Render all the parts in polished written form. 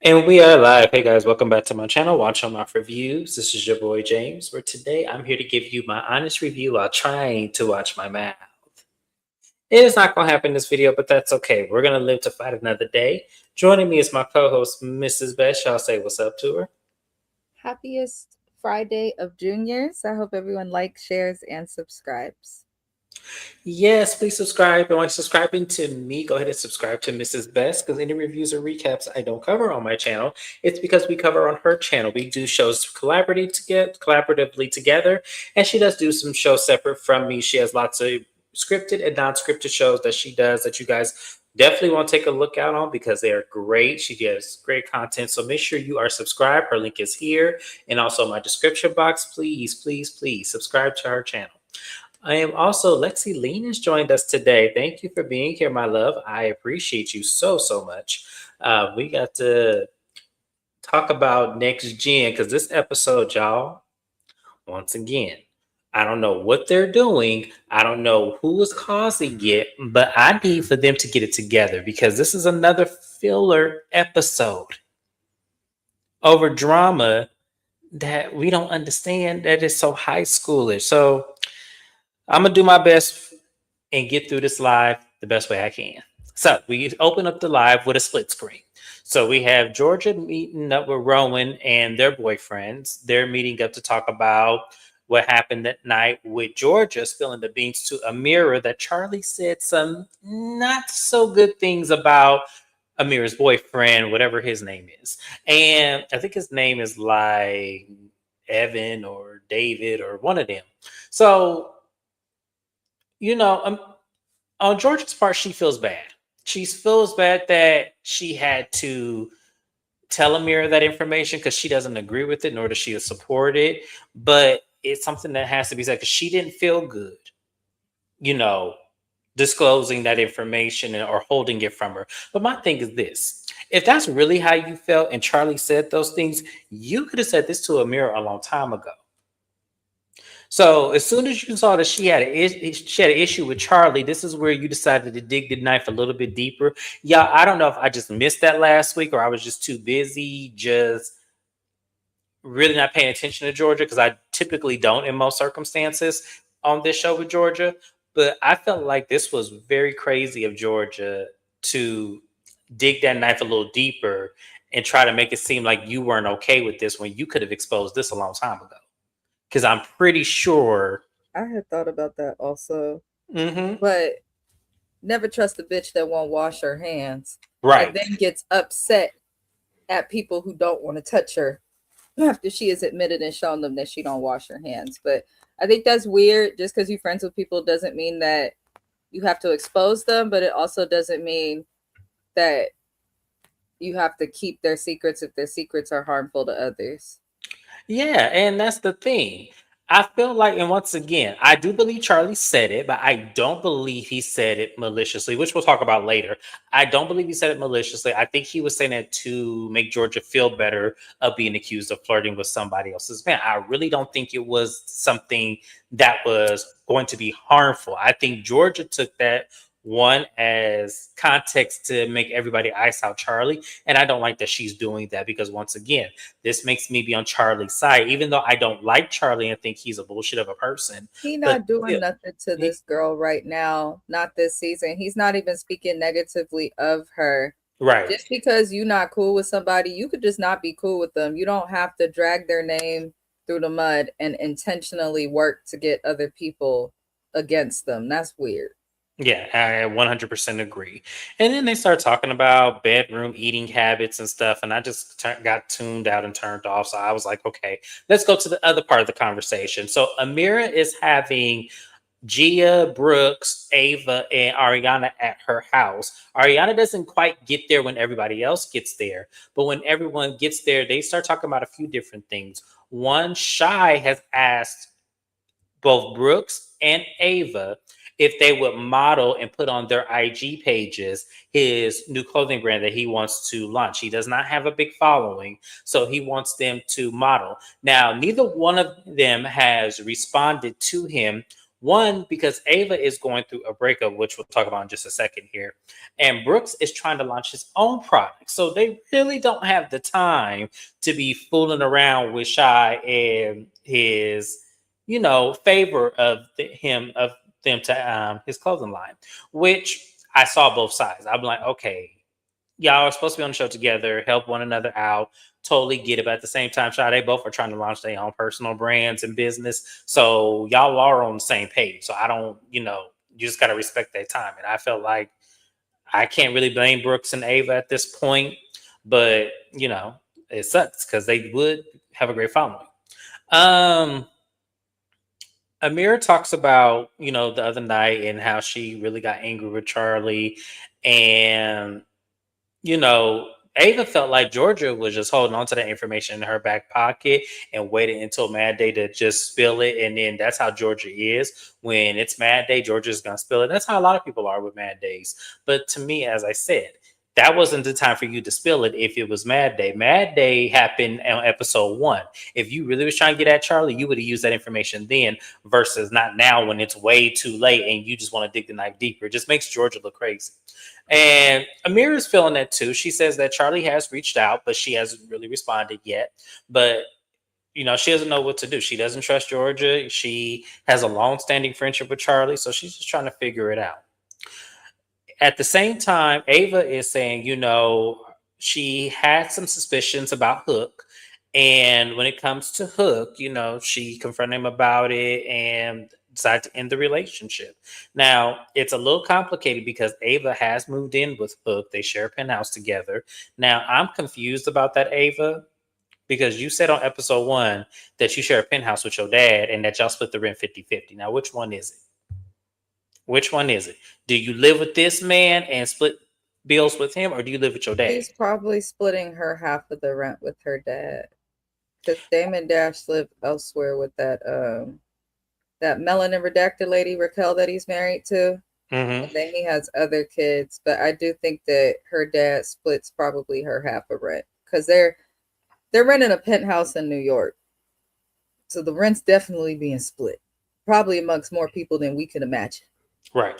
And we are live. Hey guys, welcome back to my channel, WatchYoMouthReviews. This is your boy James, where today I'm here to give you my honest review while trying to watch my mouth. It is not going to happen in this video, but that's okay. We're going to live to fight another day. Joining me is my co-host, Mrs. Beth. Y'all say what's up to her. Happiest Friday of Juniors. I hope everyone likes, shares, and subscribes. Yes, please subscribe. And when subscribing to me, go ahead and subscribe to Mrs. Best because any reviews or recaps I don't cover on my channel, it's because we cover on her channel. We do shows collaboratively together, and she does do some shows separate from me. She has lots of scripted and non-scripted shows that she does that you guys definitely want to take a look out on because they are great. She has great content. So make sure you are subscribed. Her link is here and also my description box. Please, please, please subscribe to her channel. I am also Lexi Lean has joined us today. Thank you for being here, my love. I appreciate you so, so much. We got to talk about next gen because this episode, y'all, once again, I don't know what they're doing. I don't know who is causing it, but I need for them to get it together because this is another filler episode over drama that we don't understand that is so high schoolish. So I'm gonna do my best and get through this live the best way I can. So we open up the live with a split screen. So we have Georgia meeting up with Rowan and their boyfriends. They're meeting up to talk about what happened that night with Georgia spilling the beans to Amira that Charlie said some not so good things about Amira's boyfriend, whatever his name is. And I think his name is like Evan or David or one of them. So you know, on Georgia's part, she feels bad. She feels bad that she had to tell Amira that information because she doesn't agree with it, nor does she support it. But it's something that has to be said because she didn't feel good, you know, disclosing that information or holding it from her. But my thing is this. If that's really how you felt and Charlie said those things, you could have said this to Amira a long time ago. So as soon as you saw that she had an issue with Charlie, this is where you decided to dig the knife a little bit deeper. Yeah, I don't know if I just missed that last week or I was just too busy, just really not paying attention to Georgia because I typically don't in most circumstances on this show with Georgia. But I felt like this was very crazy of Georgia to dig that knife a little deeper and try to make it seem like you weren't okay with this when you could have exposed this a long time ago. Because I'm pretty sure. I had thought about that also, Mm-hmm. but never trust a bitch that won't wash her hands and Right. then gets upset at people who don't want to touch her after she has admitted and shown them that she don't wash her hands. But I think that's weird. Just because you're friends with people doesn't mean that you have to expose them, but it also doesn't mean that you have to keep their secrets if their secrets are harmful to others. Yeah, and that's the thing. I feel like, and once again, I do believe Charlie said it, but I don't believe he said it maliciously, which we'll talk about later. I don't believe he said it maliciously. I think he was saying it to make Georgia feel better of being accused of flirting with somebody else's man. I really don't think it was something that was going to be harmful. I think Georgia took that one as context to make everybody ice out Charlie. And I don't like that she's doing that because once again, this makes me be on Charlie's side, even though I don't like Charlie and think he's a bullshit of a person. He But not doing still, nothing to this girl right now, not this season. He's not even speaking negatively of her. right. Just because you're not cool with somebody, you could just not be cool with them. You don't have to drag their name through the mud and intentionally work to get other people against them. That's weird. Yeah, I 100% agree. And then they start talking about bedroom eating habits and stuff. And I just got tuned out and turned off. So I was like, okay, let's go to the other part of the conversation. So Amira is having Gia, Brooks, Ava, and Ariana at her house. Ariana doesn't quite get there when everybody else gets there. But when everyone gets there, they start talking about a few different things. One, Shy has asked both Brooks and Ava if they would model and put on their IG pages his new clothing brand that he wants to launch. He does not have a big following, so he wants them to model. Now, neither one of them has responded to him One, because Ava is going through a breakup, which we'll talk about in just a second here. And Brooks is trying to launch his own product. So they really don't have the time to be fooling around with Shy and his, favor of them to his clothing line, which I saw both sides. I'm like, okay, y'all are supposed to be on the show together, help one another out. Totally get it. But at the same time, Shy, they both are trying to launch their own personal brands and business. So y'all are on the same page. So I don't, you just got to respect their time. And I felt like I can't really blame Brooks and Ava at this point. But, it sucks because they would have a great following. Amira talks about, the other night and how she really got angry with Charlie. And Ava felt like Georgia was just holding on to that information in her back pocket and waiting until Mad Day to just spill it. And then that's how Georgia is. When it's Mad Day, Georgia's going to spill it. That's how a lot of people are with Mad Days. But to me, as I said, that wasn't the time for you to spill it if it was Mad Day. Mad Day happened on episode 1. If you really was trying to get at Charlie, you would have used that information then versus not now when it's way too late and you just want to dig the knife deeper. It just makes Georgia look crazy. And Amira's feeling that too. She says that Charlie has reached out, but she hasn't really responded yet. But she doesn't know what to do. She doesn't trust Georgia. She has a long-standing friendship with Charlie, so she's just trying to figure it out. At the same time, Ava is saying, she had some suspicions about Hook. And when it comes to Hook, she confronted him about it and decided to end the relationship. Now, it's a little complicated because Ava has moved in with Hook. They share a penthouse together. Now, I'm confused about that, Ava, because you said on episode 1 that you share a penthouse with your dad and that y'all split the rent 50-50. Now, which one is it? Which one is it? Do you live with this man and split bills with him, or do you live with your dad? She's probably splitting her half of the rent with her dad. Because Damon Dash lived elsewhere with that melanin redacted lady, Raquel, that he's married to. Mm-hmm. And then he has other kids. But I do think that her dad splits probably her half of rent. Because they're renting a penthouse in New York. So the rent's definitely being split. Probably amongst more people than we can imagine. Right.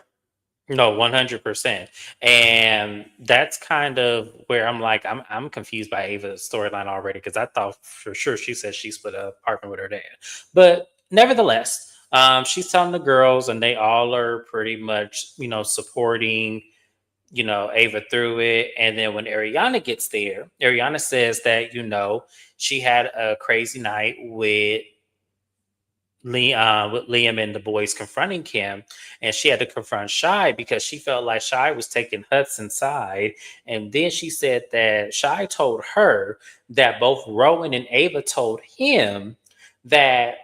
No, 100%. And that's kind of where I'm like, I'm confused by Ava's storyline already because I thought for sure she said she split an apartment with her dad. But nevertheless, she's telling the girls and they all are pretty much, supporting, Ava through it. And then when Ariana gets there, Ariana says that, she had a crazy night with Liam and the boys confronting Kim, and she had to confront Shy because she felt like Shy was taking Hudson's side. And then she said that Shy told her that both Rowan and Ava told him that,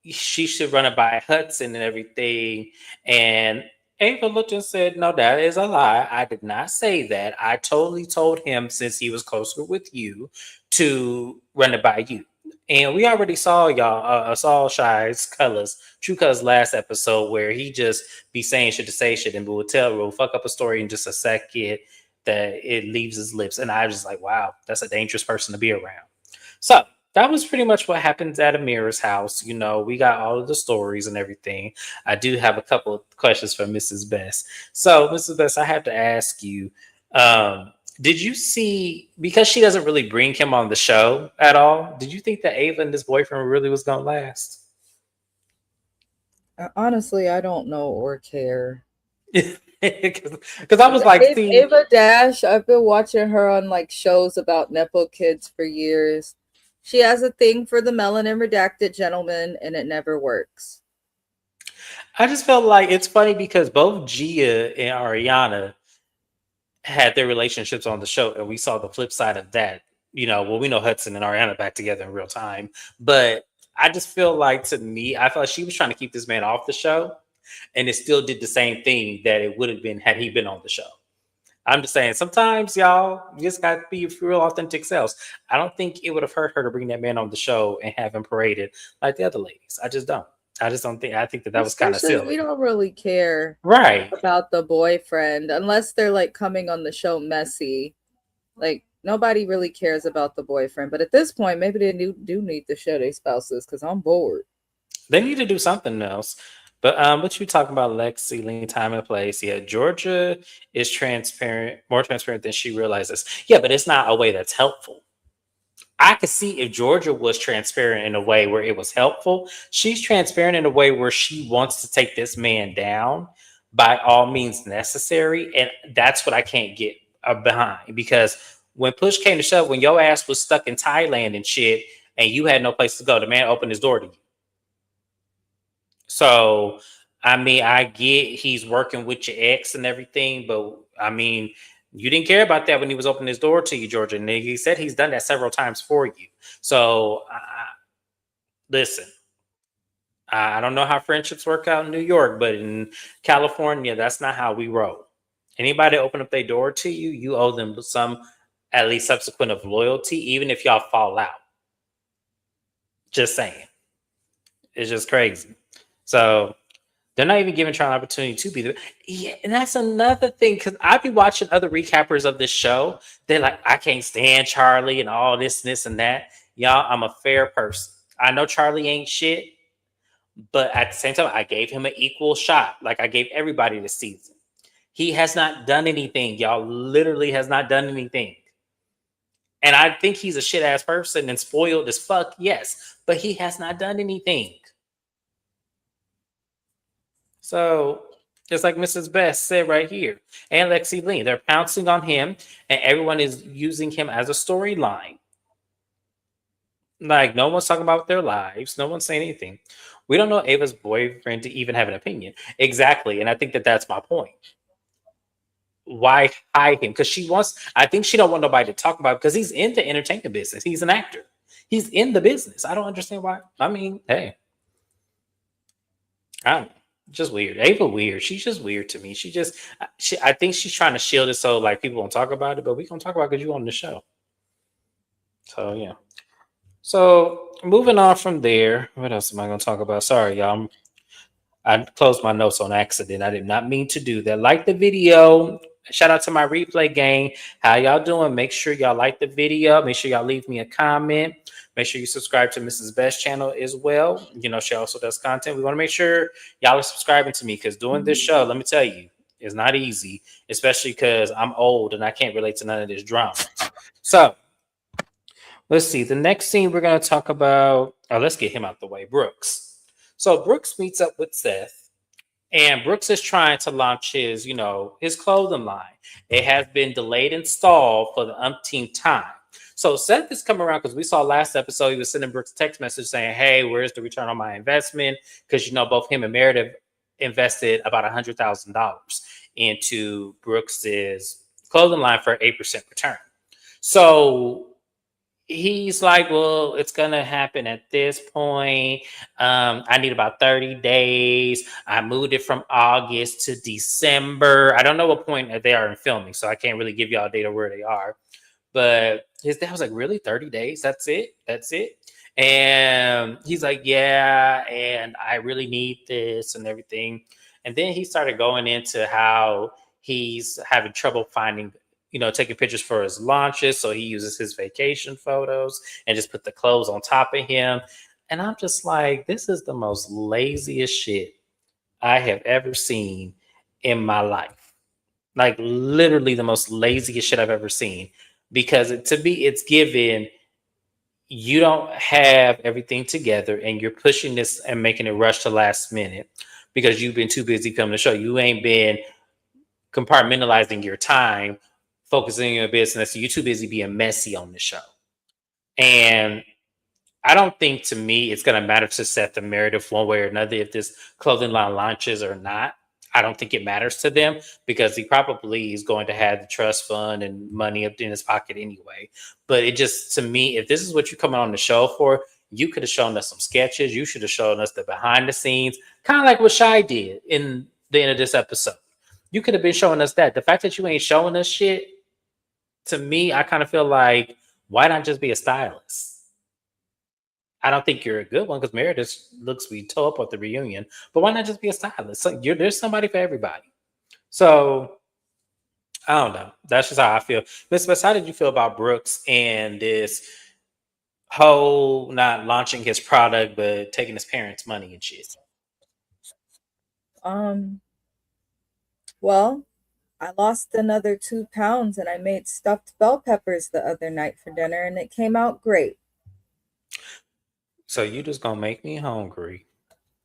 she should run it by Hudson and everything. And Ava looked and said, "No, that is a lie. I did not say that. I totally told him, since he was closer with you, to run it by you." And we already saw saw Shy's true colors last episode where he just be saying shit to say shit and we'll fuck up a story in just a second that it leaves his lips. And I was just like, wow, that's a dangerous person to be around. So that was pretty much what happens at Amira's house. We got all of the stories and everything. I do have a couple of questions for Mrs. Best. So, Mrs. Best, I have to ask you, did you see, because she doesn't really bring him on the show at all, did you think that Ava and this boyfriend really was going to last? Honestly, I don't know or care. Because I was like, Ava Dash, I've been watching her on like shows about Nepo kids for years. She has a thing for the melanin redacted gentleman and it never works. I just felt like it's funny because both Gia and Ariana had their relationships on the show, and we saw the flip side of that. We know Hudson and Ariana back together in real time, but I just feel like, to me, I felt like she was trying to keep this man off the show, and it still did the same thing that it would have been had he been on the show. I'm just saying, sometimes y'all you just got to be your real authentic selves. I don't think it would have hurt her to bring that man on the show and have him paraded like the other ladies. I just don't. I think that was kind of silly. We don't really care about the boyfriend unless they're like coming on the show messy. Like nobody really cares about the boyfriend. But at this point, maybe they do need to show their spouses because I'm bored. They need to do something else. But what you talking about, Lexi, lean time and place? Yeah, Georgia is transparent, more transparent than she realizes. Yeah, but it's not a way that's helpful. I could see if Georgia was transparent in a way where it was helpful. She's transparent in a way where she wants to take this man down by all means necessary. And that's what I can't get behind, because when push came to shove, when your ass was stuck in Thailand and shit and you had no place to go, the man opened his door to you. So, I mean, I get he's working with your ex and everything, but I mean, you didn't care about that when he was opening his door to you, Georgia. And he said he's done that several times for you. So, listen, I don't know how friendships work out in New York, but in California, that's not how we roll. Anybody open up their door to you, you owe them some, at least subsequent of loyalty, even if y'all fall out. Just saying. It's just crazy. So, they're not even giving Charlie an opportunity to be there. Yeah, and that's another thing, because I be watching other recappers of this show. They're like, I can't stand Charlie and all this, and that. Y'all, I'm a fair person. I know Charlie ain't shit, but at the same time, I gave him an equal shot. Like I gave everybody this season. He has not done anything. Y'all literally has not done anything. And I think he's a shit ass person and spoiled as fuck, yes, but he has not done anything. So just like Mrs. Best said right here, and Lexi Lee, they're pouncing on him, and everyone is using him as a storyline. Like no one's talking about their lives, no one's saying anything. We don't know Ava's boyfriend to even have an opinion. Exactly, and I think that that's my point. Why hide him? Because she wants. I think she don't want nobody to talk about it because he's in the entertainment business. He's an actor. He's in the business. I don't understand why. I mean, hey, I don't know. Just weird. Ava weird. She's just weird to me. I think she's trying to shield it so like people won't talk about it, but we gonna talk about it because you on the show. So yeah. So moving on from there, what else am I gonna talk about? Sorry, y'all. I closed my notes on accident. I did not mean to do that. Like the video. Shout out to my replay gang. How y'all doing? Make sure y'all like the video. Make sure y'all leave me a comment. Make sure you subscribe to Mrs. Best channel as well. You know, she also does content. We want to make sure y'all are subscribing to me because doing this show, let me tell you, is not easy, especially because I'm old and I can't relate to none of this drama. So let's see. The next scene we're going to talk about, let's get him out the way, Brooks. So Brooks meets up with Seth, and Brooks is trying to launch his, his clothing line. It has been delayed and stalled for the umpteenth time. So Seth is coming around because we saw last episode he was sending Brooks a text message saying, "Hey, where's the return on my investment?" Because both him and Meredith invested about $100,000 into Brooks's clothing line for 8% return. So he's like, well, it's gonna happen at this point. I need about 30 days. I moved it from August to December. I don't know what point they are in filming, so I can't really give y'all data where they are. But his dad was like, really, 30 days? That's it? That's it? And he's like, yeah, and I really need this and everything. And then he started going into how he's having trouble finding, taking pictures for his launches. So he uses his vacation photos and just put the clothes on top of him. And I'm just like, this is the most laziest shit I have ever seen in my life. Like literally the most laziest shit I've ever seen. Because to me, it's given you don't have everything together and you're pushing this and making it rush to last minute because you've been too busy coming to show. You ain't been compartmentalizing your time, focusing on your business. You're too busy being messy on the show. And I don't think to me it's going to matter to Seth and Meredith one way or another if this clothing line launches or not. I don't think it matters to them because he probably is going to have the trust fund and money up in his pocket anyway. But it just, to me, if this is what you're coming on the show for, you could have shown us some sketches. You should have shown us the behind the scenes, kind of like what Shy did in the end of this episode. You could have been showing us that. The fact that you ain't showing us shit, to me, I kind of feel like, why not just be a stylist? I don't think you're a good one because Meredith looks we toe up at the reunion, but why not just be a stylist? So there's somebody for everybody. So I don't know. That's just how I feel. Miss West, how did you feel about Brooks and this Whole not launching his product, but taking his parents' money and shit. Um, well, I lost another 2 pounds and I made stuffed bell peppers the other night for dinner and it came out great. So you just gonna make me hungry,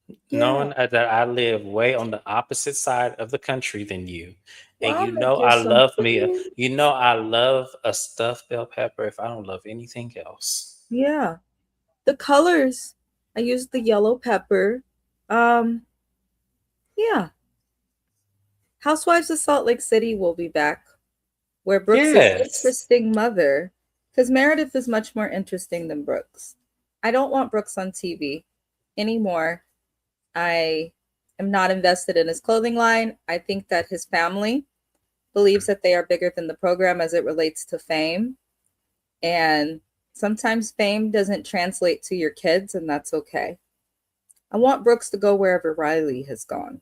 Yeah. knowing that I live way on the opposite side of the country than you, and Well, I'll make you I some love me. food. I love a stuffed bell pepper. If I don't love anything else, Yeah. The colors. I used the yellow pepper. Um, yeah. Housewives of Salt Lake City will be back, where Brooks is yes. interesting mother, because Meredith is much more interesting than Brooks. I don't want Brooks on TV anymore. I am not invested in his clothing line. I think that his family believes that they are bigger than the program as it relates to fame. And sometimes fame doesn't translate to your kids, and that's okay. I want Brooks to go wherever Riley has gone.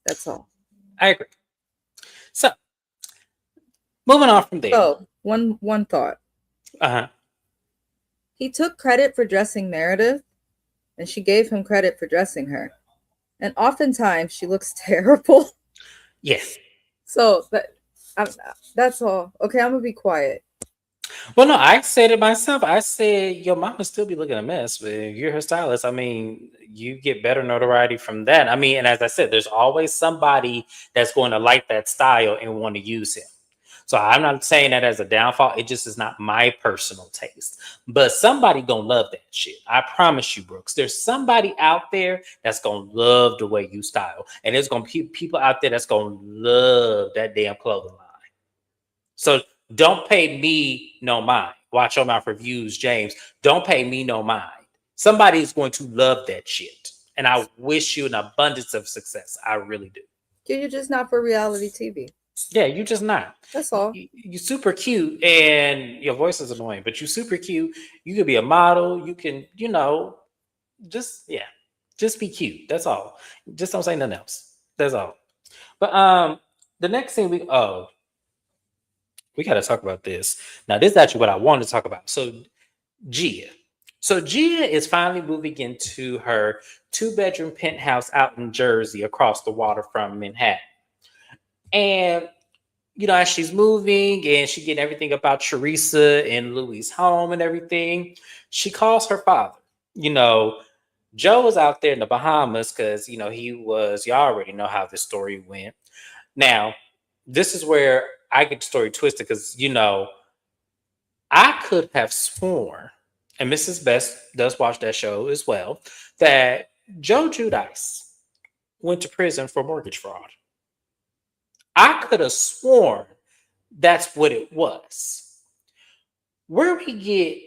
That's all. I agree. So moving on from there. So, one thought. Uh huh. He took credit for dressing Meredith, and she gave him credit for dressing her. And oftentimes she looks terrible. Yes. So I'm, that's all. Okay, I'm gonna be quiet. Well, no, I said it myself. I said your mama still be looking a mess, but if you're her stylist, I mean, you get better notoriety from that. I mean, and as I said, there's always somebody that's going to like that style and want to use him. So I'm not saying that as a downfall. It just is not my personal taste. But somebody gonna love that shit. I promise you, Brooks. There's somebody out there that's gonna love the way you style, and there's gonna be people out there that's gonna love that damn clothing line. So don't pay me no mind. Watch your mouth reviews, James. Don't pay me no mind. Somebody is going to love that shit. And I wish you an abundance of success. I really do. You're just not for reality TV. Yeah, you just not. That's all. You super cute and your voice is annoying, but you super cute. You could be a model. You can, just yeah, just be cute. That's all. Just don't say nothing else. That's all. But the next thing we got to talk about this. Now, this is actually what I wanted to talk about. So, Gia. So, Gia is finally moving into her 2-bedroom penthouse out in Jersey across the water from Manhattan. And, as she's moving and she getting everything about Teresa and Louis' home and everything, she calls her father. You know, Joe was out there in the Bahamas because, y'all already know how this story went. Now, this is where I get the story twisted because, I could have sworn, and Mrs. Best does watch that show as well, that Joe Judice went to prison for mortgage fraud. I could have sworn that's what it was. Where we get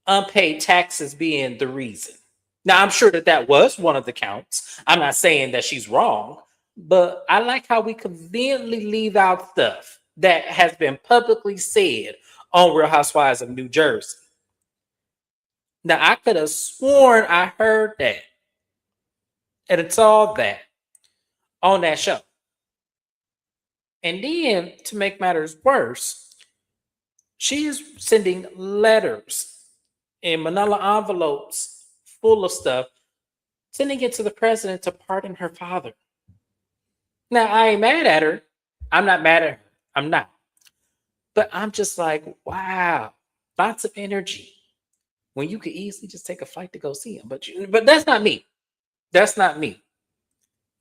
unpaid taxes being the reason. Now, I'm sure that was one of the counts. I'm not saying that she's wrong, but I like how we conveniently leave out stuff that has been publicly said on Real Housewives of New Jersey. Now, I could have sworn I heard that. And it's all that on that show. And then, to make matters worse, she is sending letters in manila envelopes full of stuff, sending it to the president to pardon her father. Now, I ain't mad at her. I'm not mad at her. I'm not. But I'm just like, wow, lots of energy when you could easily just take a flight to go see him. But that's not me. That's not me.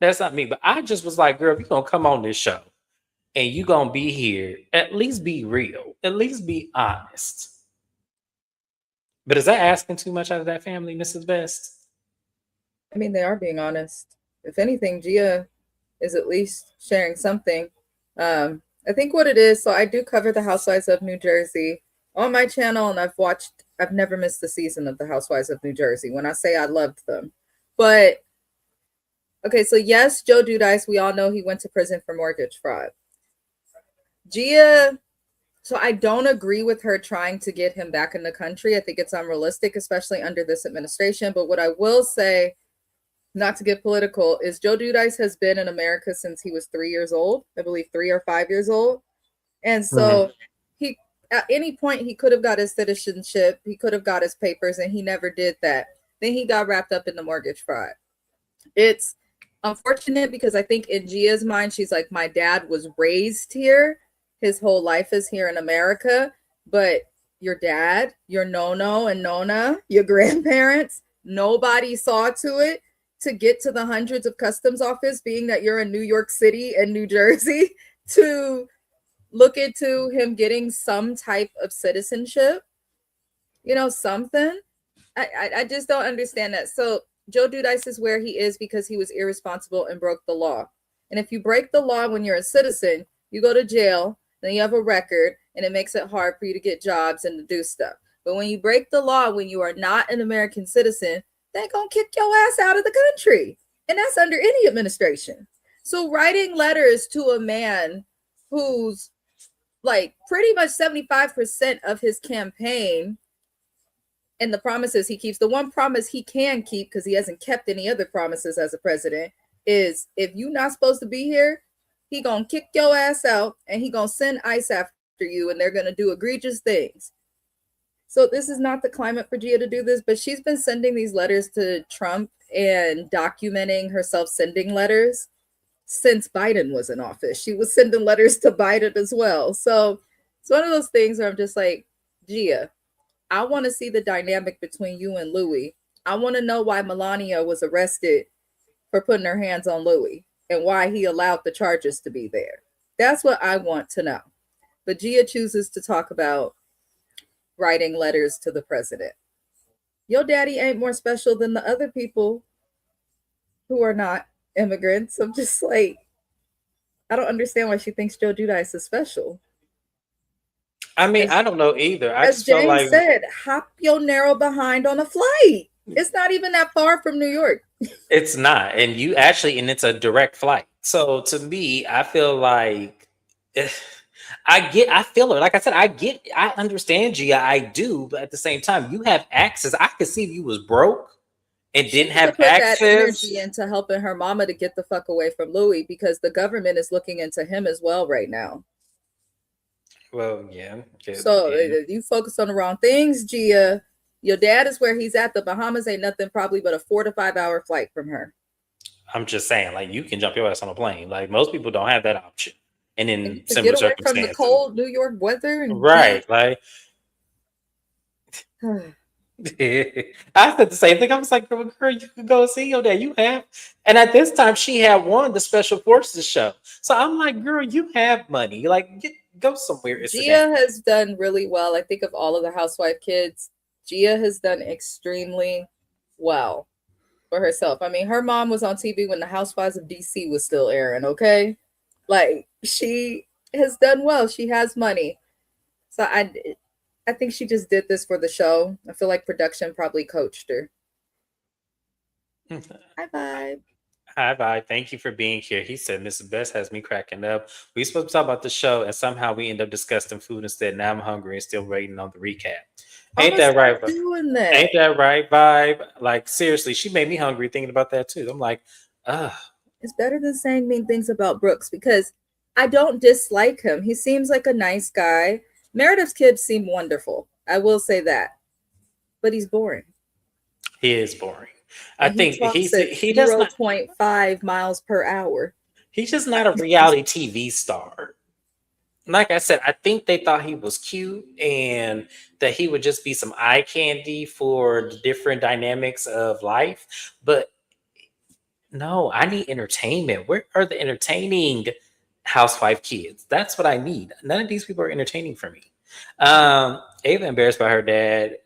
That's not me. But I just was like, girl, if you're gonna come on this show and you're gonna be here, at least be real. At least be honest. But is that asking too much out of that family, Mrs. Best? I mean, they are being honest. If anything, Gia is at least sharing something. I think what it is, so I do cover the Housewives of New Jersey on my channel, and I've never missed a season of the Housewives of New Jersey when I say I loved them. But okay, so yes, Joe Giudice, we all know he went to prison for mortgage fraud. Gia, so I don't agree with her trying to get him back in the country. I think it's unrealistic, especially under this administration. But what I will say, not to get political, is Joe Giudice has been in America since he was 3 years old, I believe 3 or 5 years old. And so he at any point he could have got his citizenship, he could have got his papers, and he never did that. Then he got wrapped up in the mortgage fraud. It's unfortunate because I think in Gia's mind, she's like, my dad was raised here. His whole life is here in America. But your dad, your Nono and Nona, your grandparents, nobody saw to it to get to the hundreds of customs office, being that you're in New York City and New Jersey, to look into him getting some type of citizenship, something. I just don't understand that. So Joe Giudice is where he is because he was irresponsible and broke the law. And if you break the law when you're a citizen, you go to jail, then you have a record, and it makes it hard for you to get jobs and to do stuff. But when you break the law when you are not an American citizen, they're going to kick your ass out of the country. And that's under any administration. So writing letters to a man who's like pretty much 75% of his campaign and the promises he keeps, the one promise he can keep, because he hasn't kept any other promises as a president, is if you're not supposed to be here, he gonna kick your ass out and he gonna send ICE after you, and they're gonna do egregious things. So this is not the climate for Gia to do this, but she's been sending these letters to Trump and documenting herself sending letters since Biden was in office. She was sending letters to Biden as well. So it's one of those things where I'm just like, Gia, I want to see the dynamic between you and Louis. I want to know why Melania was arrested for putting her hands on Louis and why he allowed the charges to be there. That's what I want to know. But Gia chooses to talk about writing letters to the president. Your daddy ain't more special than the other people who are not immigrants. I'm just like, I don't understand why she thinks Joe Giudice is special. I mean, I don't know either. I As just felt James like said, hop your narrow behind on a flight. It's not even that far from New York. it's not, and it's a direct flight. So to me, I feel like I feel it. Like I said, I understand Gia, I do, but at the same time, you have access. I could see if you was broke and She didn't needs to have put that access. energy into helping her mama to get the fuck away from Louis, because the government is looking into him as well right now. Well, yeah. So you focus on the wrong things, Gia. Your dad is where he's at. The Bahamas ain't nothing probably but a 4 to 5 hour flight from her. I'm just saying, like, you can jump your ass on a plane. Like, most people don't have that option. And in To similar get away from the circumstances. cold New York weather and Right. Like, I said the same thing. I was like, girl, you can go see your dad. You have. And at this time, she had won the Special Forces show. So I'm like, girl, you have money. Like, go somewhere. Gia has done really well. I think of all of the housewife kids, Gia has done extremely well for herself. I mean, her mom was on TV when the Housewives of DC was still airing, okay? Like, she has done well. She has money. So I think she just did this for the show. I feel like production probably coached her. Hi, Vibe. Hi, Vibe. Thank you for being here. He said, Mrs. Best has me cracking up. We supposed to talk about the show, and somehow we end up discussing food instead. Now I'm hungry and still waiting on the recap. Ain't that right? Doing that. Ain't that right, Vibe? Like, seriously, she made me hungry thinking about that, too. I'm like, ugh. It's better than saying mean things about Brooks, because I don't dislike him. He seems like a nice guy. Meredith's kids seem wonderful. I will say that. But he's boring. He is boring. I think he does 0.5 miles per hour. He's just not a reality TV star. Like I said, I think they thought he was cute and that he would just be some eye candy for the different dynamics of life. But no, I need entertainment. Where are the entertaining housewife kids? That's what I need. None of these people are entertaining for me. Ava embarrassed by her dad.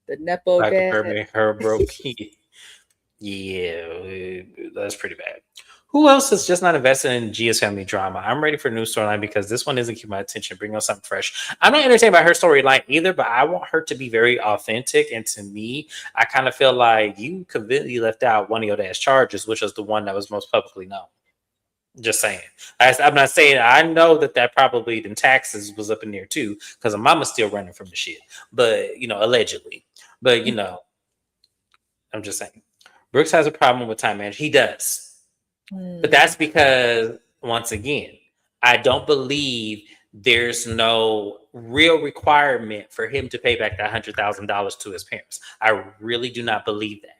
The Nepo dad. Her broke. Yeah, that's pretty bad. Who else is just not invested in Gia's family drama? I'm ready for a new storyline because this one isn't keeping my attention. Bring on something fresh. I'm not entertained by her storyline either, but I want her to be very authentic. And to me, I kind of feel like you conveniently left out one of your dad's charges, which was the one that was most publicly known. Just saying. I'm not saying, I know that probably in taxes was up in there too, because her mama's still running from the shit. But, allegedly. But, I'm just saying. Brooks has a problem with time management. He does. But that's because, once again, I don't believe there's no real requirement for him to pay back that $100,000 to his parents. I really do not believe that.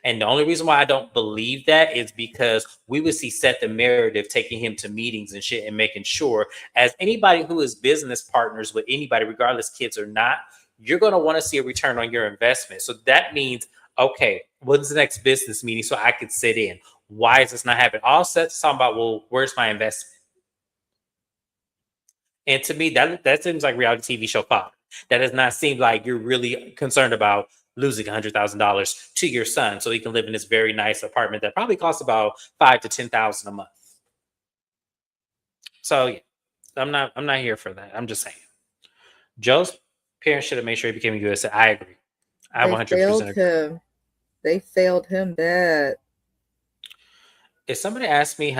And the only reason why I don't believe that is because we would see Seth and Meredith taking him to meetings and shit and making sure, as anybody who is business partners with anybody, regardless kids or not, you're going to want to see a return on your investment. So that means, okay, when's the next business meeting so I could sit in? Why is this not happening? All Seth's talking about, well, where's my investment? And to me, that seems like reality TV show fodder. That does not seem like you're really concerned about losing $100,000 to your son so he can live in this very nice apartment that probably costs about $5,000 to $10,000 a month. So yeah, I'm not here for that. I'm just saying. Joe's parents should have made sure he became a U.S. I agree. I They 100% failed agree. him. They failed him bad. If somebody asked me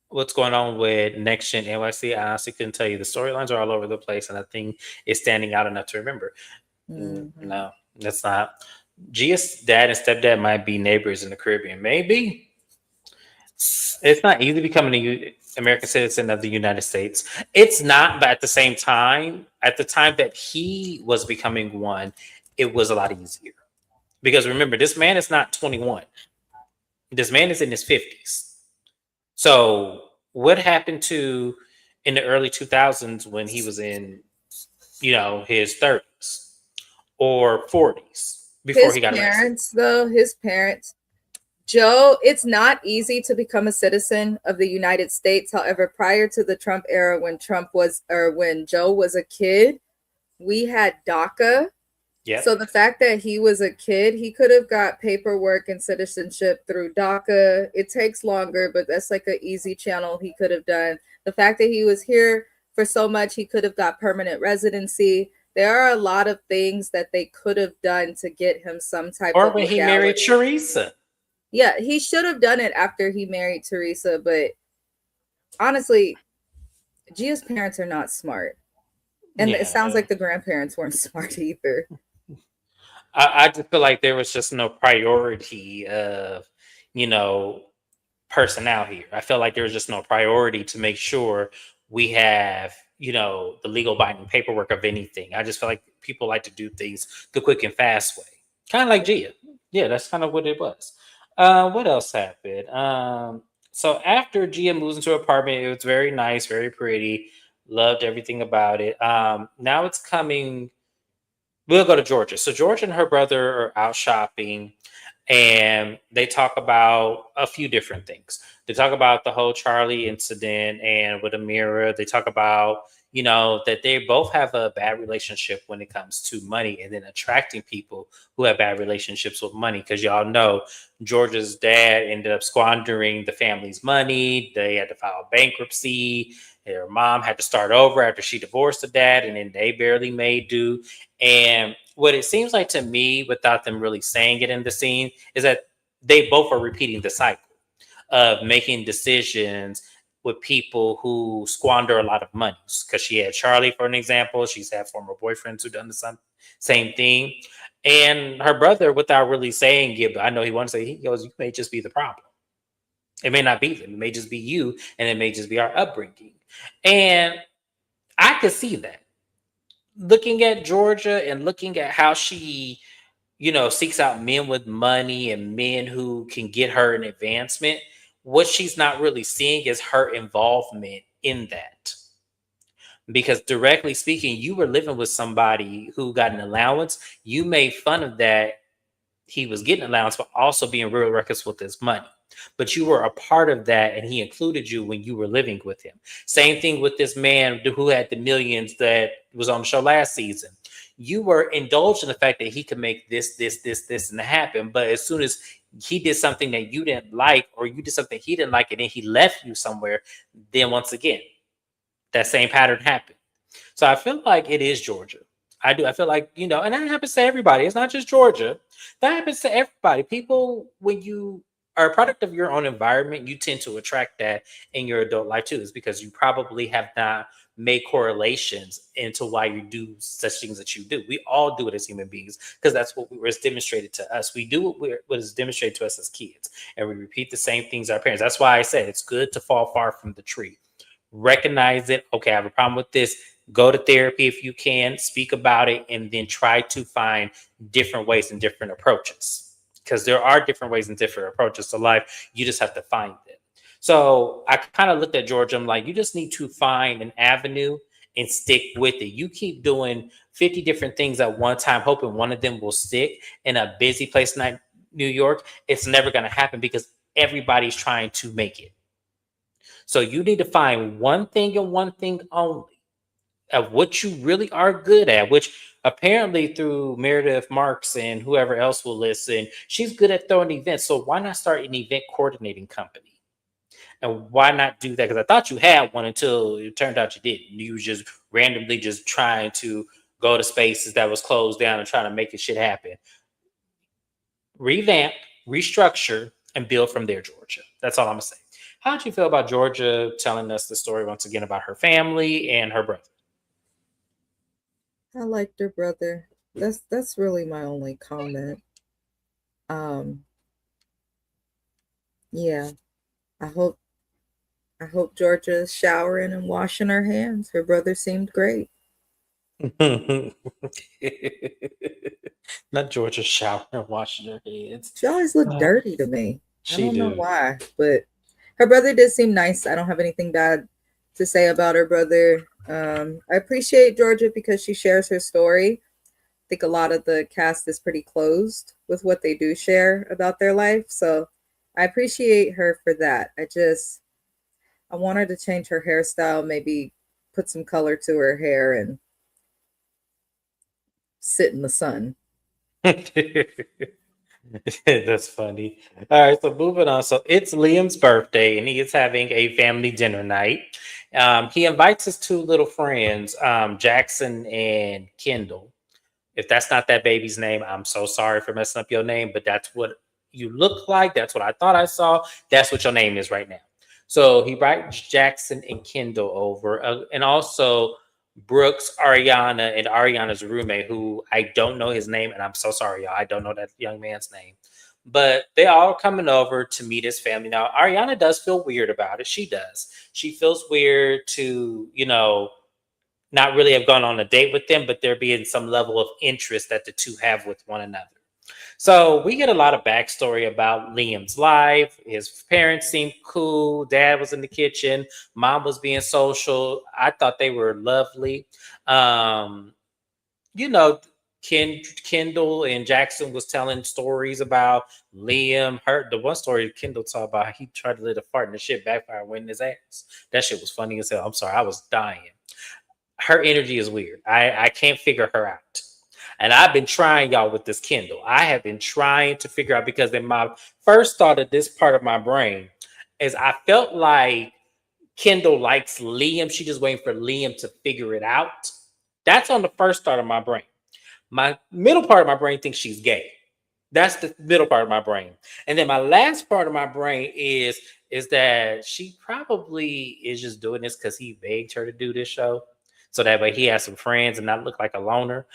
what's going on with Next Gen NYC, I honestly couldn't tell you. The storylines are all over the place, and nothing is standing out enough to remember. Mm-hmm. No, that's not. Gia's dad and stepdad might be neighbors in the Caribbean. Maybe. It's not easy becoming an American citizen of the United States. It's not, but at the same time, at the time that he was becoming one, it was a lot easier. Because remember, this man is not 21. This man is in his 50s. So what happened to in the early 2000s when he was in, his 30s or 40s before His he got arrested? his parents, Joe, it's not easy to become a citizen of the United States. However, prior to the Trump era, when Joe was a kid, we had DACA. Yep. So the fact that he was a kid, he could have got paperwork and citizenship through DACA. It takes longer, but that's like an easy channel he could have done. The fact that he was here for so much, he could have got permanent residency. There are a lot of things that they could have done to get him some type Or of when legality. he married Teresa. Yeah, he should have done it after he married Teresa, but honestly, Gia's parents are not smart. And it sounds like the grandparents weren't smart either. I just feel like there was just no priority of, personnel here. I feel like there was just no priority to make sure we have, the legal binding paperwork of anything. I just feel like people like to do things the quick and fast way. Kind of like Gia. Yeah, that's kind of what it was. What else happened? So after Gia moves into her apartment, it was very nice, very pretty. Loved everything about it. Now it's coming. We'll go to Georgia. So Georgia and her brother are out shopping, and they talk about a few different things. They talk about the whole Charlie incident, and with Amira, they talk about that they both have a bad relationship when it comes to money, and then attracting people who have bad relationships with money. Because y'all know Georgia's dad ended up squandering the family's money. They had to file bankruptcy. Her mom had to start over after she divorced the dad, and then they barely made do. And what it seems like to me, without them really saying it in the scene, is that they both are repeating the cycle of making decisions with people who squander a lot of money. Because she had Charlie, for an example. She's had former boyfriends who done the same thing. And her brother, without really saying it, but I know he wants to say, he goes, you may just be the problem. It may not be them. It may just be you, and it may just be our upbringing. And I could see that. Looking at Georgia and looking at how she, seeks out men with money and men who can get her an advancement, what she's not really seeing is her involvement in that. Because directly speaking, you were living with somebody who got an allowance. You made fun of that. He was getting allowance, but also being real reckless with his money. But you were a part of that, and he included you when you were living with him. Same thing with this man who had the millions that was on the show last season. You were indulged in the fact that he could make this, and happen. But as soon as he did something that you didn't like, or you did something he didn't like, and then he left you somewhere, then once again, that same pattern happened. So I feel like it is Georgia. I do. I feel like, and that happens to everybody. It's not just Georgia. That happens to everybody. People, when you are a product of your own environment, you tend to attract that in your adult life too. It's because you probably have not made correlations into why you do such things that you do. We all do it as human beings because that's what was demonstrated to us. We do what is demonstrated to us as kids, and we repeat the same things our parents. That's why I said it's good to fall far from the tree. recognize it. Okay, I have a problem with this. Go to therapy if you can, speak about it, and then try to find different ways and different approaches. Because there are different ways and different approaches to life. You just have to find it. So I kind of looked at Georgia. I'm like, you just need to find an avenue and stick with it. You keep doing 50 different things at one time, hoping one of them will stick in a busy place like New York. It's never going to happen because everybody's trying to make it. So you need to find one thing and one thing only of what you really are good at, which apparently through Meredith Marks and whoever else will listen, she's good at throwing events. So why not start an event coordinating company? And why not do that? Because I thought you had one until it turned out you didn't. You was just randomly just trying to go to spaces that was closed down and trying to make this shit happen. Revamp, restructure, and build from there, Georgia. That's all I'm gonna say. How did you feel about Georgia telling us the story once again about her family and her brother? I liked her brother. That's really my only comment. Um, yeah, I hope I hope Georgia's showering and washing her hands. Her brother seemed great. Not Georgia showering and washing her hands. She always looked Uh, dirty to me. I she don't know do. why, but her brother did seem nice. I don't have anything bad to say about her brother. I appreciate Georgia because she shares her story. I think a lot of the cast is pretty closed with what they do share about their life. So I appreciate her for that. I want her to change her hairstyle, maybe put some color to her hair and sit in the sun. That's funny. All right, so moving on. So it's Liam's birthday, and he is having a family dinner night. He invites his two little friends, Jackson and Kendall. If that's not that baby's name, I'm so sorry for messing up your name, but that's what you look like. That's what I thought I saw. That's what your name is right now. So he invites Jackson and Kendall over, and also Brooks, Ariana, and Ariana's roommate, who I don't know his name, and I'm so sorry, y'all. I don't know that young man's name. But they all coming over to meet his family. Now, Ariana does feel weird about it. She does. She feels weird to, not really have gone on a date with them, but there being some level of interest that the two have with one another. So we get a lot of backstory about Liam's life. His parents seemed cool. Dad was in the kitchen. Mom was being social. I thought they were lovely. Um, you know, Kendall and Jackson was telling stories about Liam. The one story Kendall talked about, he tried to let a fart and the shit backfire went in his ass. That shit was funny as hell. I'm sorry, I was dying. Her energy is weird. I can't figure her out. And I've been trying y'all with this Kindle. I have been trying to figure out because in my first thought of this part of my brain is I felt like Kendall likes Liam. She just waiting for Liam to figure it out. That's on the first thought of my brain. My middle part of my brain thinks she's gay. That's the middle part of my brain. And then my last part of my brain is that she probably is just doing this because he begged her to do this show. So that way he has some friends and not look like a loner.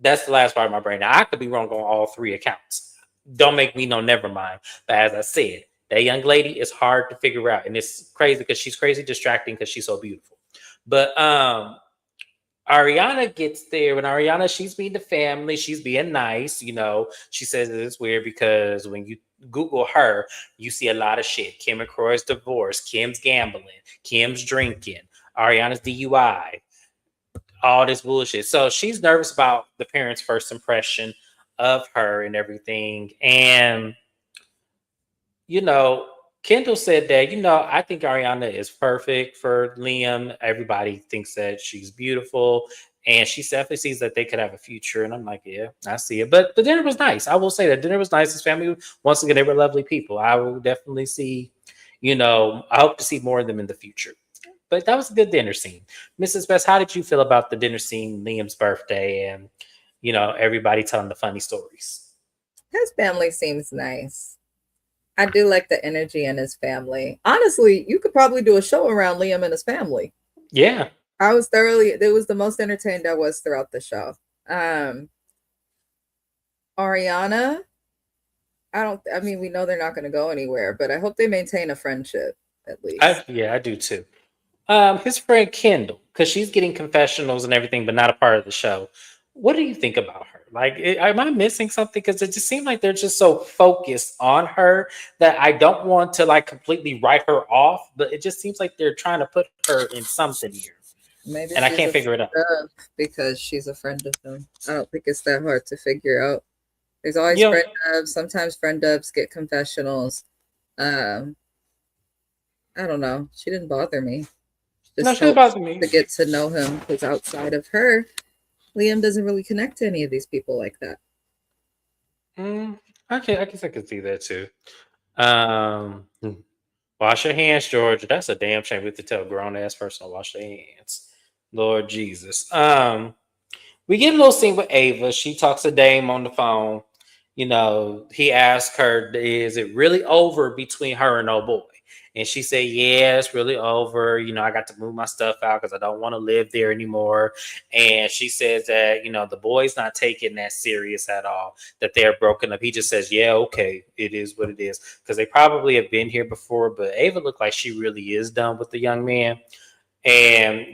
That's the last part of my brain. Now I could be wrong on all three accounts. Don't make me know, never mind. But as I said, that young lady is hard to figure out. And it's crazy because she's crazy distracting because she's so beautiful. But Ariana gets there, and Ariana, she's being the family, she's being nice. She says it's weird because when you Google her, you see a lot of shit. Kim and Croy's divorce, Kim's gambling, Kim's drinking, Ariana's DUI, all this bullshit. So she's nervous about the parents' first impression of her and everything. And you know, Kendall said that, I think Ariana is perfect for Liam. Everybody thinks that she's beautiful. And she definitely sees that they could have a future. And I'm like, yeah, I see it. But the dinner was nice. I will say that dinner was nice. His family, once again, they were lovely people. I will definitely see, I hope to see more of them in the future. But that was a good dinner scene. Mrs. Best, how did you feel about the dinner scene, Liam's birthday, and, everybody telling the funny stories? His family seems nice. I do like the energy in his family. Honestly, you could probably do a show around Liam and his family. Yeah. It was the most entertained I was throughout the show. Ariana, I mean, we know they're not going to go anywhere, but I hope they maintain a friendship at least. I do too. His friend Kendall, because she's getting confessionals and everything, but not a part of the show. What do you think about her? Like, am I missing something? Because it just seems like they're just so focused on her that I don't want to like completely write her off, but it just seems like they're trying to put her in something here, Maybe and I she's can't a figure it out. friend of because she's a friend of them. I don't think it's that hard to figure out. There's always Yeah, friend dubs. Sometimes friend dubs get confessionals. Um, I don't know. She didn't bother me. no, Just she's helps bothering me. to get to know him because outside of her, Liam doesn't really connect to any of these people like that. Mm, okay, I guess I could see that too. Hmm. Wash your hands, Georgia. That's a damn shame. We have to tell a grown ass person to wash their hands. Lord Jesus. We get a little scene with Ava. She talks to Dame on the phone. You know, he asked her, "Is it really over between her and old boy?" And she said, "Yeah, it's really over. You know, I got to move my stuff out because I don't want to live there anymore." And she says that the boy's not taking that serious at all. That they're broken up. He just says, "Yeah, okay, it is what it is," because they probably have been here before. But Ava looked like she really is done with the young man. And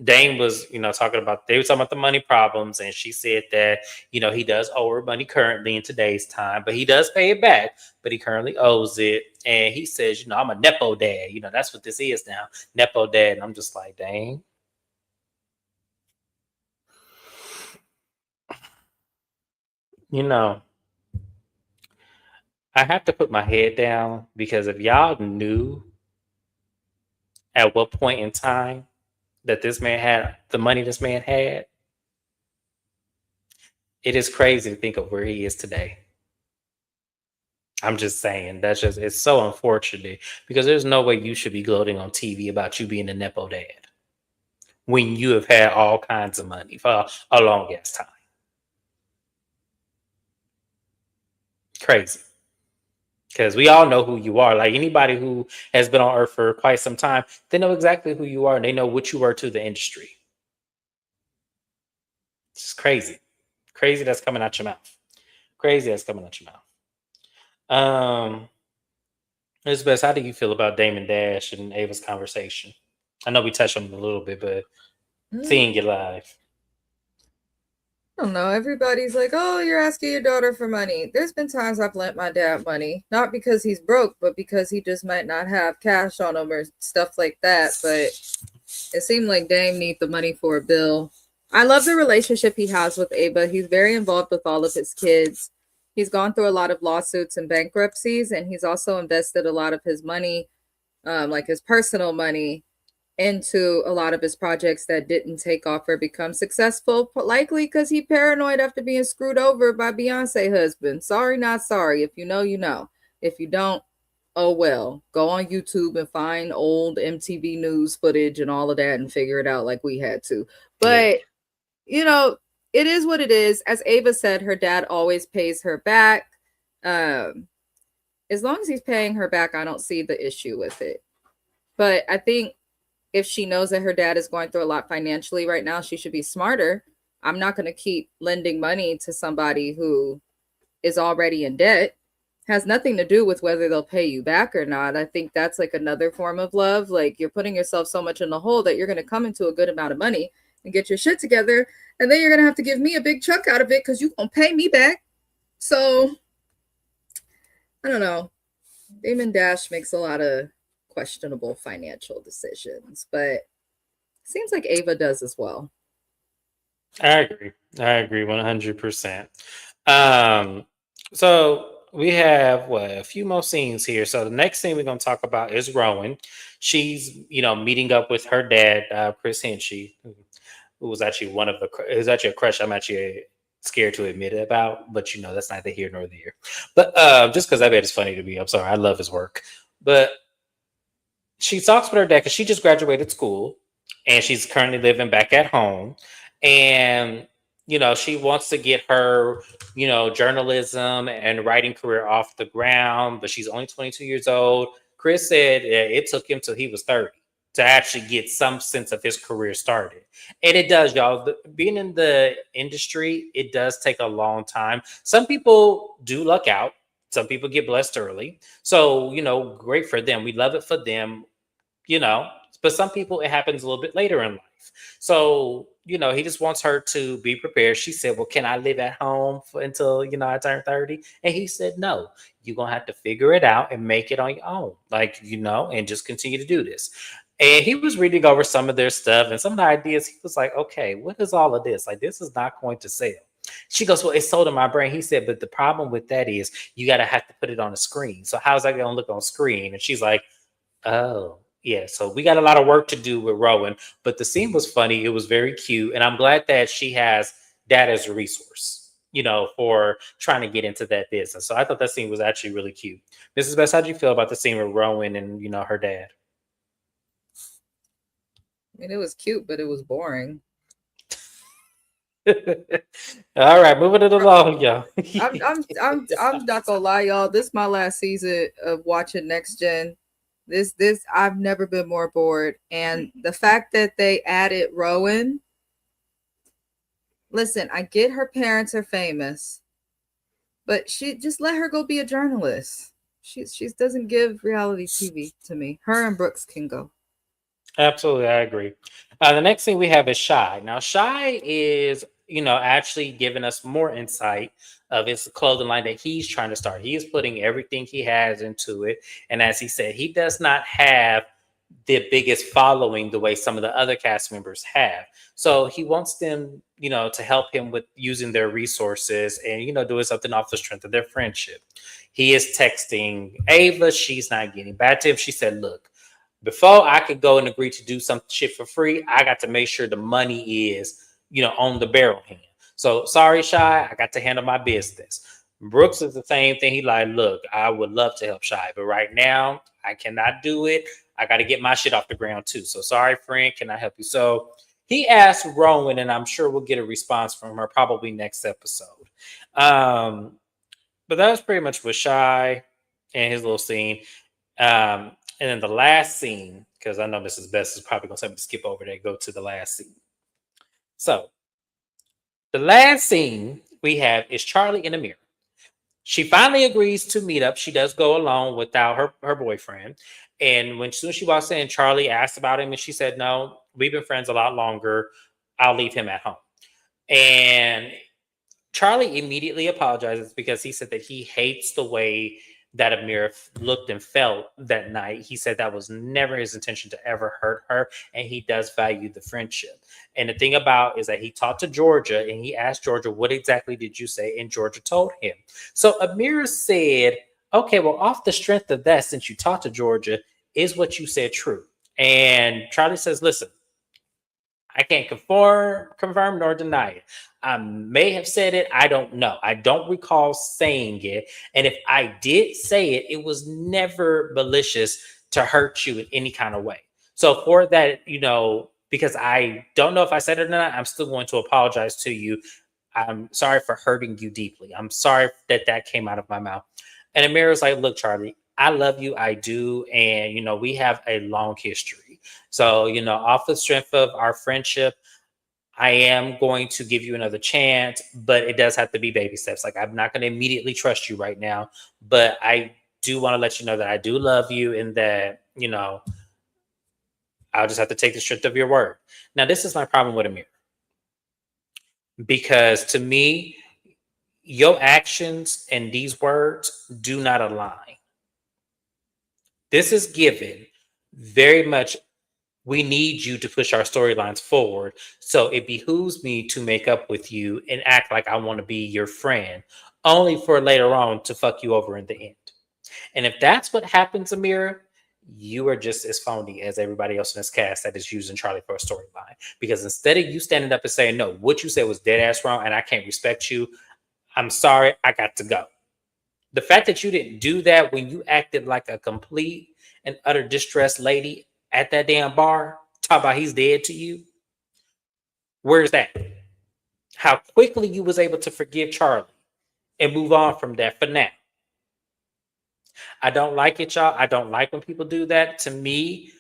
Dane was, they were talking about the money problems, and she said that, he does owe her money currently in today's time, but he does pay it back, but he currently owes it. And he says, I'm a Nepo dad. That's what this is now. Nepo dad. And I'm just like, dang. You know, I have to put my head down because if y'all knew at what point in time that this man had the money this man had, it is crazy to think of where he is today. I'm just saying it's so unfortunate because there's no way you should be gloating on TV about you being a Nepo dad when you have had all kinds of money for a long ass time. Crazy. Because we all know who you are. Like anybody who has been on earth for quite some time, they know exactly who you are and they know what you are to the industry. It's just crazy. Crazy that's coming out your mouth. Crazy that's coming out your mouth. Elizabeth, how do you feel about Damon Dash and Ava's conversation? I know we touched on it a little bit, but Mm, seeing you live. I don't know. Everybody's like, oh, you're asking your daughter for money. There's been times I've lent my dad money, not because he's broke, but because he just might not have cash on him or stuff like that. But it seemed like Dame need the money for a bill. I love the relationship he has with Ava. He's very involved with all of his kids. He's gone through a lot of lawsuits and bankruptcies, and he's also invested a lot of his money, like his personal money, into a lot of his projects that didn't take off or become successful, likely because he paranoid after being screwed over by Beyonce husband. Sorry, not sorry. If you know, you know. If you don't, oh well. Go on YouTube and find old MTV news footage and all of that and figure it out like we had to. Yeah. But you know, it is what it is. As Ava said, her dad always pays her back. Um, as long as he's paying her back, I don't see the issue with it. But I think if she knows that her dad is going through a lot financially right now, she should be smarter. I'm not going to keep lending money to somebody who is already in debt. Has nothing to do with whether they'll pay you back or not. I think that's like another form of love. Like you're putting yourself so much in the hole that you're going to come into a good amount of money and get your shit together. And then you're going to have to give me a big chunk out of it because you're going to pay me back. So I don't know. Damon Dash makes a lot of questionable financial decisions, but seems like Ava does as well. I agree. I agree 100%. Um, so we have a few more scenes here. So the next scene we're going to talk about is Rowan. She's, meeting up with her dad, Chris Hinchy, who was actually is actually a crush I'm actually scared to admit about, but that's neither here nor there. But just because I bet it's funny to me, I'm sorry, I love his work. But she talks with her dad because she just graduated school and she's currently living back at home. And, she wants to get her, journalism and writing career off the ground, but she's only 22 years old. Chris said it took him till he was 30 to actually get some sense of his career started. And it does, y'all. Being in the industry, it does take a long time. Some people do luck out. Some people get blessed early. So, great for them. We love it for them, you know, But some people, it happens a little bit later in life. So, he just wants her to be prepared. She said, well, can I live at home until, I turn 30? And he said, no, you're going to have to figure it out and make it on your own. Like, and just continue to do this. And he was reading over some of their stuff and some of the ideas. He was like, okay, what is all of this? Like, this is not going to sell. She goes, well, it's sold in my brain. He said, but the problem with that is you got to have to put it on a screen. So how's that going to look on screen? And she's like, oh, yeah. So we got a lot of work to do with Rowan, but the scene was funny. It was very cute. And I'm glad that she has that as a resource, for trying to get into that business. So I thought that scene was actually really cute. Mrs. Best, how'd you feel about the scene with Rowan and, her dad? I mean, it was cute, but it was boring. All right, moving it along, y'all. I'm not gonna lie, y'all. This is my last season of watching Next Gen. This I've never been more bored. And the fact that they added Rowan. Listen, I get her parents are famous, but she just let her go be a journalist. She doesn't give reality TV to me. Her and Brooks can go. Absolutely, I agree. The next thing we have is Shy. Now, Shy is, actually giving us more insight of his clothing line that he's trying to start. He is putting everything he has into it. And as he said, he does not have the biggest following the way some of the other cast members have. So he wants them, to help him with using their resources and, doing something off the strength of their friendship. He is texting Ava. She's not getting back to him. She said, look, before I could go and agree to do some shit for free, I got to make sure the money is, on the barrel hand. So sorry, Shy, I got to handle my business. Brooks is the same thing. He like, look, I would love to help Shy, but right now I cannot do it. I got to get my shit off the ground too. So sorry, friend, can I help you? So he asked Rowan, and I'm sure we'll get a response from her probably next episode. But that was pretty much with Shy and his little scene. And then the last scene, because I know Mrs. Best is probably going to tell me to skip over there, go to the last scene. So the last scene we have is Charlie in the mirror. She finally agrees to meet up. She does go alone without her boyfriend. And as soon as she walks in, Charlie asked about him, and she said, no, we've been friends a lot longer. I'll leave him at home. And Charlie immediately apologizes because he said that he hates the way that Amir looked and felt that night. He said that was never his intention to ever hurt her, and he does value the friendship. And the thing about is that he talked to Georgia, and he asked Georgia, what exactly did you say? And Georgia told him. So Amir said, okay, well, off the strength of that, since you talked to Georgia, is what you said true? And Charlie says, listen, I can't confirm nor deny it. I may have said it. I don't know. I don't recall saying it. And if I did say it, it was never malicious to hurt you in any kind of way. So for that, because I don't know if I said it or not, I'm still going to apologize to you. I'm sorry for hurting you deeply. I'm sorry that came out of my mouth. And Amir was like, look, Charlie, I love you. I do. And, we have a long history. So, off the strength of our friendship, I am going to give you another chance, but it does have to be baby steps. Like, I'm not going to immediately trust you right now, but I do want to let you know that I do love you and that, I'll just have to take the strength of your word. Now, this is my problem with Amir. Because to me, your actions and these words do not align. This is given very much, we need you to push our storylines forward. So it behooves me to make up with you and act like I want to be your friend, only for later on to fuck you over in the end. And if that's what happens, Amira, you are just as phony as everybody else in this cast that is using Charlie for a storyline. Because instead of you standing up and saying, no, what you said was dead ass wrong and I can't respect you, I'm sorry, I got to go. The fact that you didn't do that when you acted like a complete and utter distressed lady at that damn bar, talk about he's dead to you. Where's that? How quickly you was able to forgive Charlie and move on from that for now. I don't like it, y'all. I don't like when people do that. To me,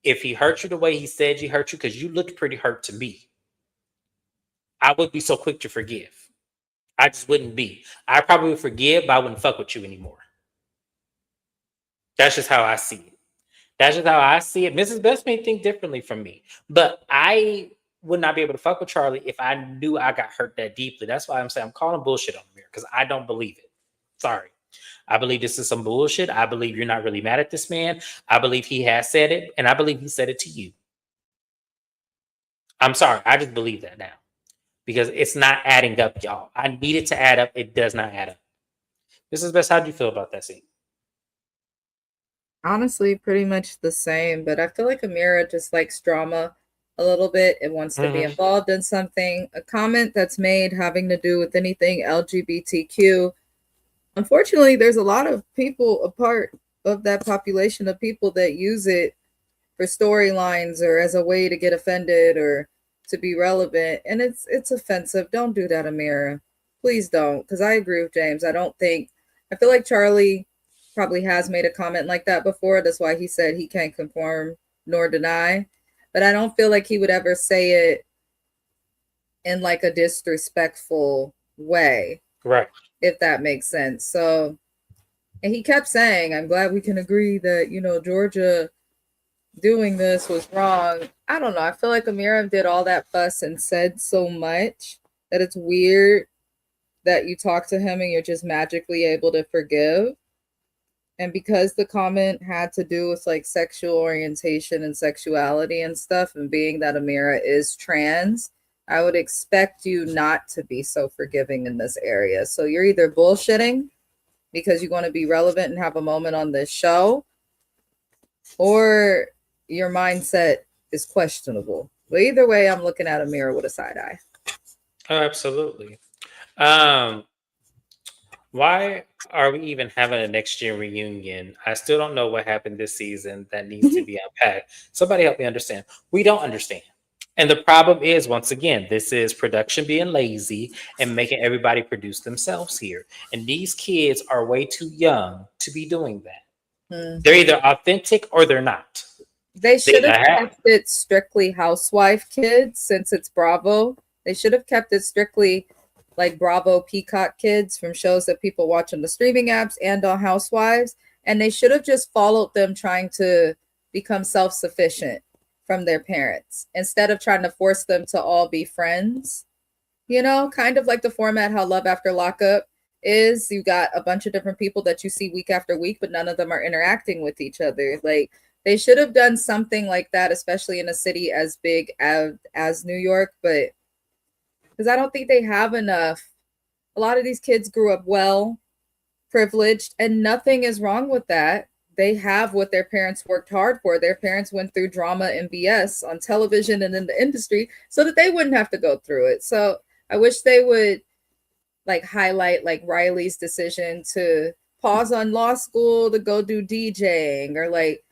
if he hurt you the way he said he hurt you, because you looked pretty hurt to me, I would be so quick to forgive. I just wouldn't be. I probably would forgive, but I wouldn't fuck with you anymore. That's just how I see it. That's just how I see it. Mrs. Best may think differently from me, but I would not be able to fuck with Charlie if I knew I got hurt that deeply. That's why I'm saying I'm calling bullshit on Amir because I don't believe it. Sorry. I believe this is some bullshit. I believe you're not really mad at this man. I believe he has said it, and I believe he said it to you. I'm sorry. I just believe that now because it's not adding up, y'all. I need it to add up. It does not add up. Mrs. Best, how do you feel about that scene? Honestly, pretty much the same, but I feel like Amira just likes drama a little bit and wants to be involved in something. A comment that's made having to do with anything LGBTQ. Unfortunately, there's a lot of people, a part of that population of people that use it for storylines or as a way to get offended or to be relevant, and it's offensive. Don't do that, Amira. Please don't, because I agree with James. I feel like Charlie probably has made a comment like that before. That's why he said he can't confirm nor deny. But I don't feel like he would ever say it in like a disrespectful way. Right. If that makes sense. So, and he kept saying, I'm glad we can agree that, Georgia doing this was wrong. I don't know. I feel like Amira did all that fuss and said so much that it's weird that you talk to him and you're just magically able to forgive. And because the comment had to do with like sexual orientation and sexuality and stuff, and being that Amira is trans, I would expect you not to be so forgiving in this area. So you're either bullshitting because you want to be relevant and have a moment on this show, or your mindset is questionable. But either way, I'm looking at Amira with a side eye. Oh, absolutely. Why are we even having a next gen reunion? I still don't know what happened this season that needs to be unpacked. Somebody help me understand. We don't understand. And the problem is, once again, this is production being lazy and making everybody produce themselves here. And these kids are way too young to be doing that. Mm-hmm. They're either authentic or they're not. They should have kept it strictly housewife kids since it's Bravo. They should have kept it strictly like Bravo Peacock kids from shows that people watch on the streaming apps and on Housewives. And they should have just followed them trying to become self-sufficient from their parents instead of trying to force them to all be friends. Kind of like the format how Love After Lockup is. You got a bunch of different people that you see week after week, but none of them are interacting with each other. Like, they should have done something like that, especially in a city as big as New York, but because I don't think they have enough. A lot of these kids grew up well, privileged, and nothing is wrong with that. They have what their parents worked hard for. Their parents went through drama and BS on television and in the industry so that they wouldn't have to go through it. So I wish they would like highlight like Riley's decision to pause on law school to go do DJing, or like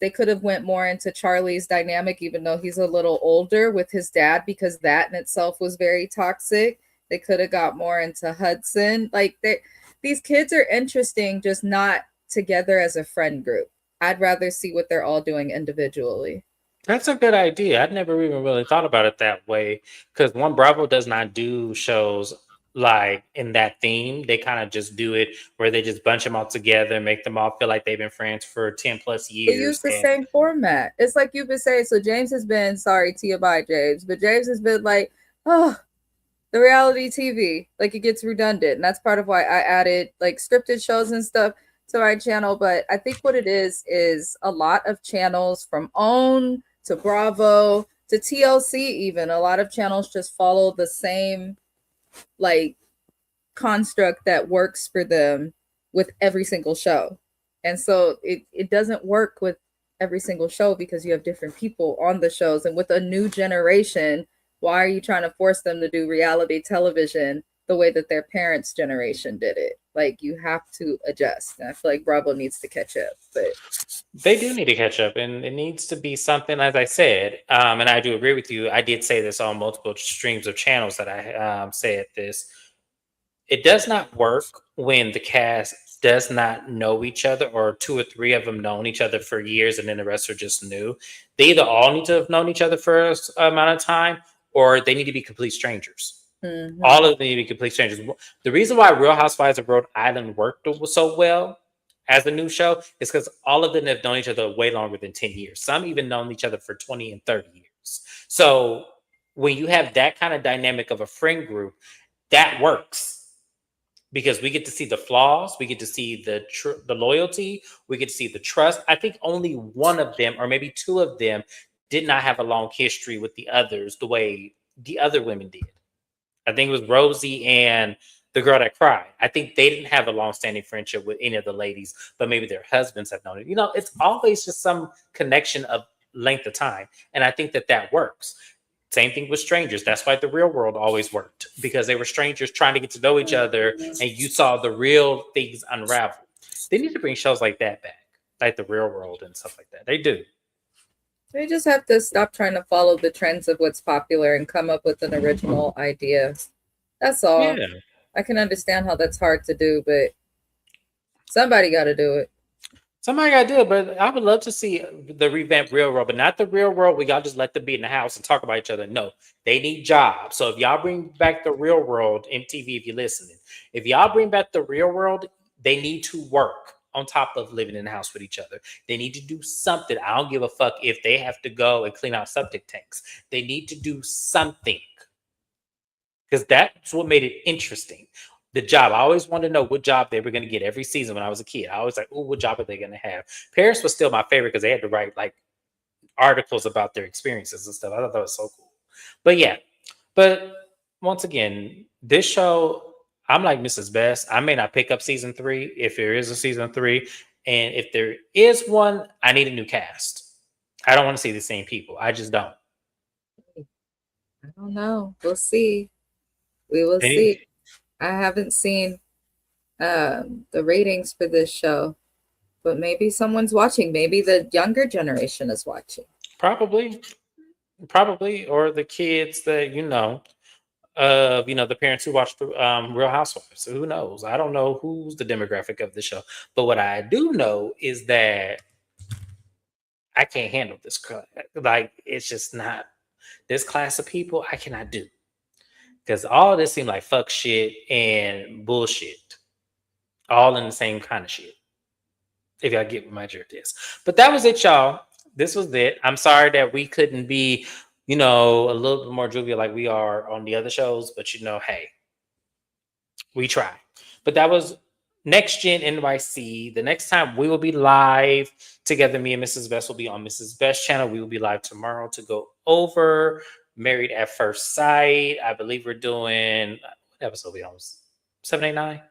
they could have went more into Charlie's dynamic, even though he's a little older, with his dad, because that in itself was very toxic. They could have got more into Hudson. Like, these kids are interesting, just not together as a friend group. I'd rather see what they're all doing individually. That's a good idea. I'd never even really thought about it that way, because Bravo does not do shows like in that theme. They kind of just do it where they just bunch them all together, make them all feel like they've been friends for 10 plus years. They use the same format. It's like you've been saying. So James has been, sorry, Tia, bye, James, but James has been like, oh, the reality TV, like it gets redundant. And that's part of why I added like scripted shows and stuff to my channel. But I think what it is a lot of channels, from OWN to Bravo to TLC, even a lot of channels just follow the same like construct that works for them with every single show. And so it doesn't work with every single show because you have different people on the shows. And with a new generation, why are you trying to force them to do reality television the way that their parents' generation did it? Like, you have to adjust. And I feel like Bravo needs to catch up. But they do need to catch up, and it needs to be something, as I said, and I do agree with you. I did say this on multiple streams of channels that I said this. It does not work when the cast does not know each other, or two or three of them known each other for years and then the rest are just new. They either all need to have known each other for an amount of time, or they need to be complete strangers. Mm-hmm. All of them need to be complete strangers. The reason why Real Housewives of Rhode Island worked so well as a new show is because all of them have known each other way longer than 10 years. Some even known each other for 20 and 30 years. So when you have that kind of dynamic of a friend group, that works because we get to see the flaws, we get to see the loyalty, we get to see the trust. I think only one of them, or maybe two of them, did not have a long history with the others the way the other women did. I think it was Rosie and the girl that cried. I think they didn't have a long-standing friendship with any of the ladies, but maybe their husbands have known it. You know, it's always just some connection of length of time, and I think that works. Same thing with strangers. That's why the real world always worked, because they were strangers trying to get to know each other, and you saw the real things unravel. They need to bring shows like that back, like the real world and stuff like that. They do. We just have to stop trying to follow the trends of what's popular and come up with an original idea. That's all. Yeah. I can understand how that's hard to do, but somebody got to do it. Somebody got to do it, but I would love to see the revamped Real World, but not the Real World where y'all just let them be in the house and talk about each other. No, they need jobs. So if y'all bring back the Real World, MTV, if you're listening, if y'all bring back the Real World, they need to work on top of living in the house with each other. They need to do something. I don't give a fuck if they have to go and clean out septic tanks. They need to do something, because that's what made it interesting. The job. I always wanted to know what job they were going to get every season when I was a kid. I was like, oh, what job are they going to have? Paris was still my favorite because they had to write like articles about their experiences and stuff. I thought that was so cool. But yeah, but once again, this show, I'm like Mrs. Best. I may not pick up season 3 if there is a season 3. And if there is one, I need a new cast. I don't want to see the same people. I just don't. I don't know. We'll see. We will see. I haven't seen the ratings for this show, but maybe someone's watching. Maybe the younger generation is watching. Probably, or the kids that the parents who watch the Real Housewives. So who knows? I don't know who's the demographic of the show, but what I do know is that I can't handle this. Like, it's just not this class of people. I cannot do. Because all this seemed like fuck shit and bullshit. All in the same kind of shit. If y'all get what my drift is. But that was it, y'all. This was it. I'm sorry that we couldn't be, a little bit more jovial like we are on the other shows. But, hey, we try. But that was Next Gen NYC. The next time we will be live together, me and Mrs. Best will be on Mrs. Best channel. We will be live tomorrow to go over Married at First Sight. I believe we're doing, what episode we on? 789?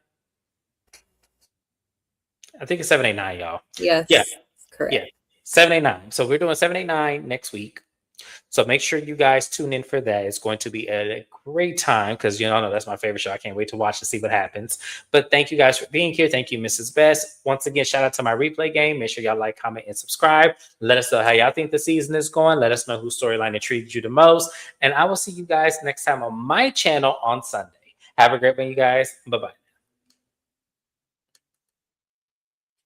I think it's 789, y'all. Yes. Yeah. Correct. Yeah. 789. So we're doing 789 next week. So make sure you guys tune in for that. It's going to be a great time because that's my favorite show. I can't wait to watch to see what happens. But thank you guys for being here. Thank you, Mrs. Best. Once again, shout out to my replay game. Make sure y'all like, comment, and subscribe. Let us know how y'all think the season is going. Let us know whose storyline intrigued you the most. And I will see you guys next time on my channel on Sunday. Have a great one, you guys. Bye-bye.